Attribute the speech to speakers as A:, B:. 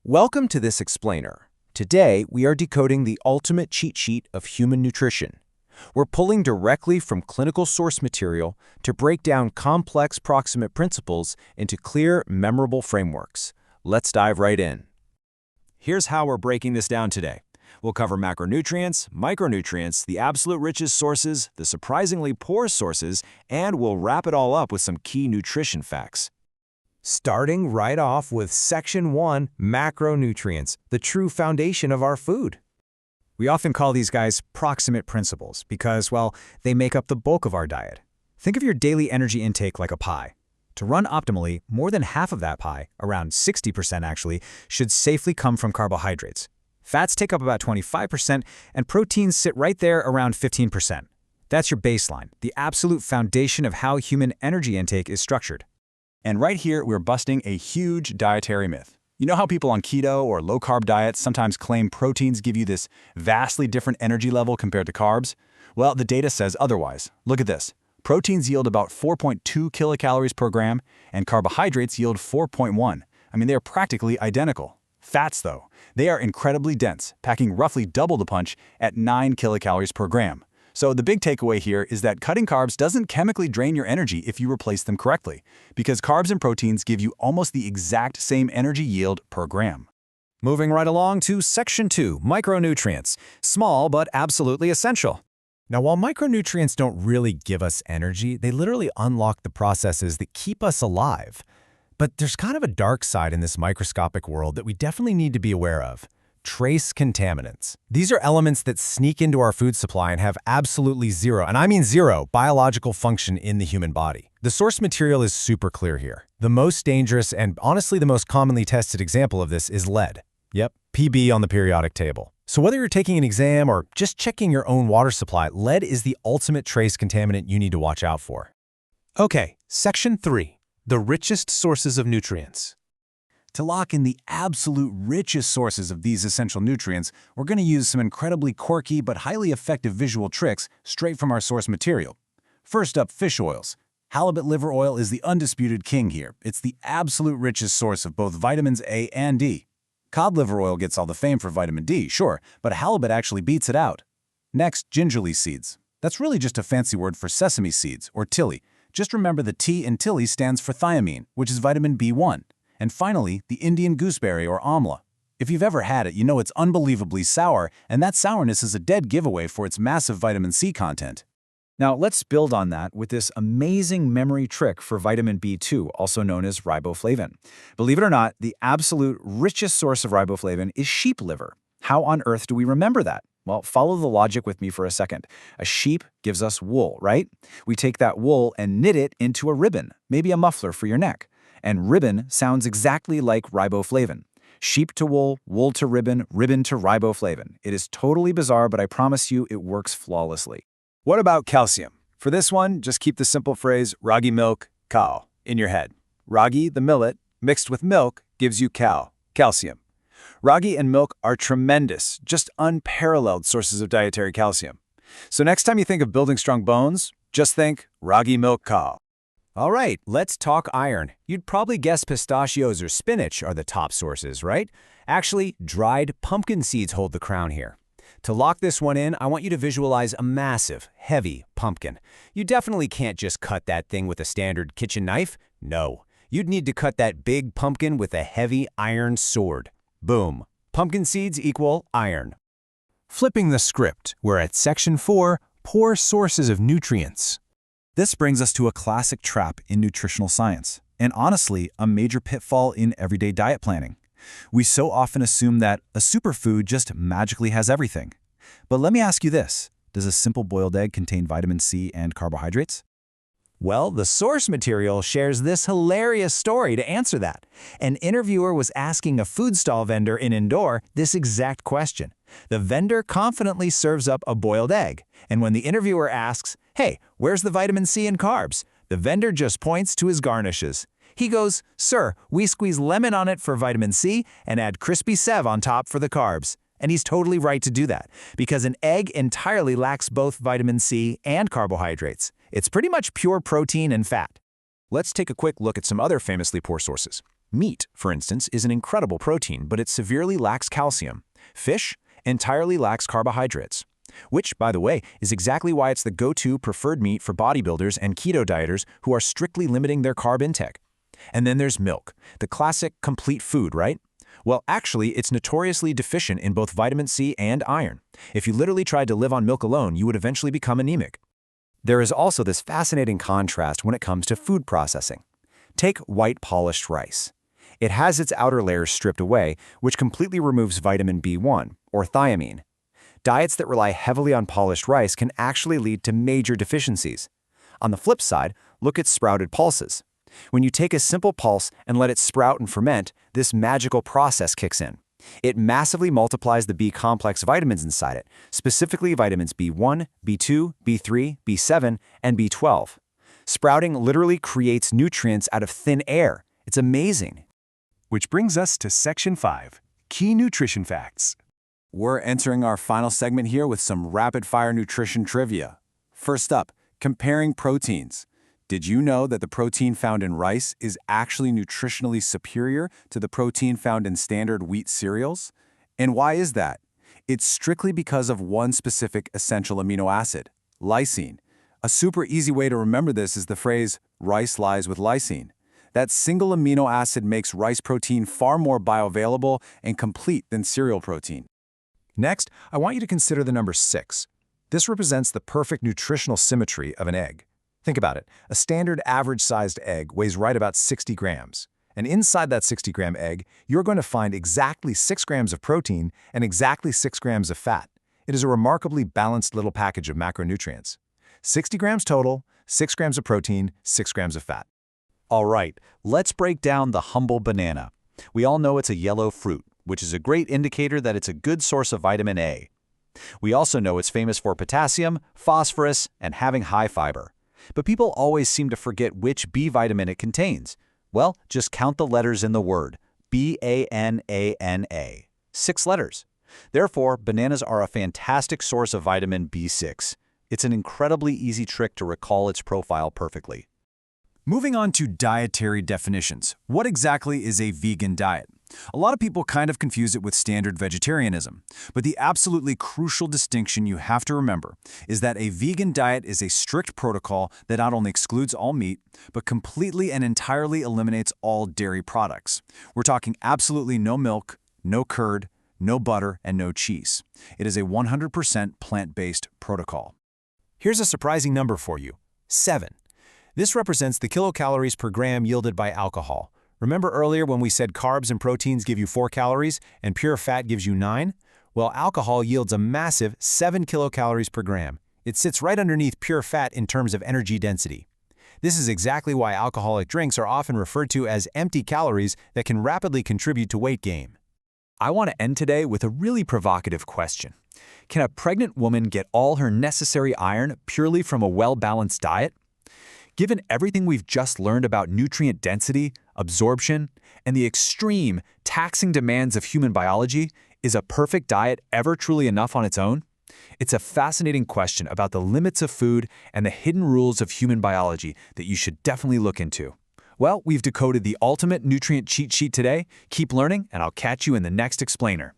A: Welcome to this explainer. Today, we are decoding the ultimate cheat sheet of human nutrition. We're pulling directly from clinical source material to break down complex proximate principles into clear, memorable frameworks. Let's dive right in. Here's how we're breaking this down today. We'll cover macronutrients, micronutrients, the absolute richest sources, the surprisingly poor sources, and we'll wrap it all up with some key nutrition facts. Starting right off with Section 1, Macronutrients, the true foundation of our food.
B: We often call these guys proximate principles because, well, they make up the bulk of our diet. Think of your daily energy intake like a pie. To run optimally, more than half of that pie, around 60% actually, should safely come from carbohydrates. Fats take up about 25%, and proteins sit right there around 15%. That's your baseline, the absolute foundation of how human energy intake is structured.
C: And right here, we're busting a huge dietary myth. You know how people on keto or low-carb diets sometimes claim proteins give you this vastly different energy level compared to carbs? Well, the data says otherwise. Look at this. Proteins yield about 4.2 kilocalories per gram, and carbohydrates yield 4.1. They're practically identical. Fats, though, they are incredibly dense, packing roughly double the punch at 9 kilocalories per gram. So the big takeaway here is that cutting carbs doesn't chemically drain your energy if you replace them correctly, because carbs and proteins give you almost the exact same energy yield per gram.
B: Moving right along to Section 2, Micronutrients. Small but absolutely essential. Now, while micronutrients don't really give us energy, they literally unlock the processes that keep us alive. But there's kind of a dark side in this microscopic world that we definitely need to be aware of. Trace contaminants. These are elements that sneak into our food supply and have absolutely zero, and I mean zero, biological function in the human body. The source material is super clear here. The most dangerous and honestly the most commonly tested example of this is lead. Yep, PB on the periodic table. So whether you're taking an exam or just checking your own water supply, lead is the ultimate trace contaminant you need to watch out for.
A: Okay, Section 3, the richest sources of nutrients.
C: To lock in the absolute richest sources of these essential nutrients, we're going to use some incredibly quirky but highly effective visual tricks straight from our source material. First up, fish oils. Halibut liver oil is the undisputed king here. It's the absolute richest source of both vitamins A and D. Cod liver oil gets all the fame for vitamin D, sure, but halibut actually beats it out. Next, gingerly seeds. That's really just a fancy word for sesame seeds, or tilly. Just remember the T in tilly stands for thiamine, which is vitamin B1. And finally, the Indian gooseberry or amla. If you've ever had it, you know it's unbelievably sour, and that sourness is a dead giveaway for its massive vitamin C content.
B: Now, let's build on that with this amazing memory trick for vitamin B2, also known as riboflavin. Believe it or not, the absolute richest source of riboflavin is sheep liver. How on earth do we remember that? Well, follow the logic with me for a second. A sheep gives us wool, right? We take that wool and knit it into a ribbon, maybe a muffler for your neck. And ribbon sounds exactly like riboflavin. Sheep to wool, wool to ribbon, ribbon to riboflavin. It is totally bizarre, but I promise you it works flawlessly.
A: What about calcium? For this one, just keep the simple phrase ragi milk, cow, in your head. Ragi, the millet, mixed with milk gives you calcium. Ragi and milk are tremendous, just unparalleled sources of dietary calcium. So next time you think of building strong bones, just think ragi milk cow. All right, let's talk iron. You'd probably guess pistachios or spinach are the top sources, right? Actually, dried pumpkin seeds hold the crown here. To lock this one in, I want you to visualize a massive, heavy pumpkin. You definitely can't just cut that thing with a standard kitchen knife. No, you'd need to cut that big pumpkin with a heavy iron sword. Boom. Pumpkin seeds equal iron. Flipping the script, we're at Section 4, poor sources of nutrients.
C: This brings us to a classic trap in nutritional science, and honestly, a major pitfall in everyday diet planning. We so often assume that a superfood just magically has everything. But let me ask you this, does a simple boiled egg contain vitamin C and carbohydrates?
A: Well, the source material shares this hilarious story to answer that. An interviewer was asking a food stall vendor in Indore this exact question. The vendor confidently serves up a boiled egg, and when the interviewer asks, "Hey, where's the vitamin C and carbs?" the vendor just points to his garnishes. He goes, "Sir, we squeeze lemon on it for vitamin C and add crispy Sev on top for the carbs." And he's totally right to do that, because an egg entirely lacks both vitamin C and carbohydrates. It's pretty much pure protein and fat. Let's take a quick look at some other famously poor sources.
B: Meat, for instance, is an incredible protein, but it severely lacks calcium. Fish entirely lacks carbohydrates, which, by the way, is exactly why it's the go-to preferred meat for bodybuilders and keto dieters who are strictly limiting their carb intake. And then there's milk, the classic complete food, right? Well, actually, it's notoriously deficient in both vitamin C and iron. If you literally tried to live on milk alone, you would eventually become anemic. There is also this fascinating contrast when it comes to food processing. Take white polished rice. It has its outer layers stripped away, which completely removes vitamin B1, or thiamine. Diets that rely heavily on polished rice can actually lead to major deficiencies. On the flip side, look at sprouted pulses. When you take a simple pulse and let it sprout and ferment, this magical process kicks in. It massively multiplies the B-complex vitamins inside it, specifically vitamins B1, B2, B3, B7, and B12. Sprouting literally creates nutrients out of thin air. It's amazing.
A: Which brings us to Section 5, Key Nutrition Facts.
C: We're entering our final segment here with some rapid-fire nutrition trivia. First up, comparing proteins. Did you know that the protein found in rice is actually nutritionally superior to the protein found in standard wheat cereals? And why is that? It's strictly because of one specific essential amino acid, lysine. A super easy way to remember this is the phrase, rice lies with lysine. That single amino acid makes rice protein far more bioavailable and complete than cereal protein.
B: Next, I want you to consider the number 6. This represents the perfect nutritional symmetry of an egg. Think about it. A standard average-sized egg weighs right about 60 grams. And inside that 60-gram egg, you're going to find exactly 6 grams of protein and exactly 6 grams of fat. It is a remarkably balanced little package of macronutrients. 60 grams total, 6 grams of protein, 6 grams of fat.
D: All right, let's break down the humble banana. We all know it's a yellow fruit, which is a great indicator that it's a good source of vitamin A. We also know it's famous for potassium, phosphorus, and having high fiber. But people always seem to forget which B vitamin it contains. Well, just count the letters in the word, B-A-N-A-N-A. 6 letters. Therefore, bananas are a fantastic source of vitamin B6. It's an incredibly easy trick to recall its profile perfectly.
A: Moving on to dietary definitions. What exactly is a vegan diet? A lot of people kind of confuse it with standard vegetarianism, but the absolutely crucial distinction you have to remember is that a vegan diet is a strict protocol that not only excludes all meat, but completely and entirely eliminates all dairy products. We're talking absolutely no milk, no curd, no butter, and no cheese. It is a 100% plant-based protocol.
B: Here's a surprising number for you, 7. This represents the kilocalories per gram yielded by alcohol. Remember earlier when we said carbs and proteins give you 4 calories and pure fat gives you 9? Well, alcohol yields a massive 7 kilocalories per gram. It sits right underneath pure fat in terms of energy density. This is exactly why alcoholic drinks are often referred to as empty calories that can rapidly contribute to weight gain. I want to end today with a really provocative question. Can a pregnant woman get all her necessary iron purely from a well-balanced diet? Given everything we've just learned about nutrient density, absorption, and the extreme, taxing demands of human biology, is a perfect diet ever truly enough on its own? It's a fascinating question about the limits of food and the hidden rules of human biology that you should definitely look into. Well, we've decoded the ultimate nutrient cheat sheet today. Keep learning, and I'll catch you in the next explainer.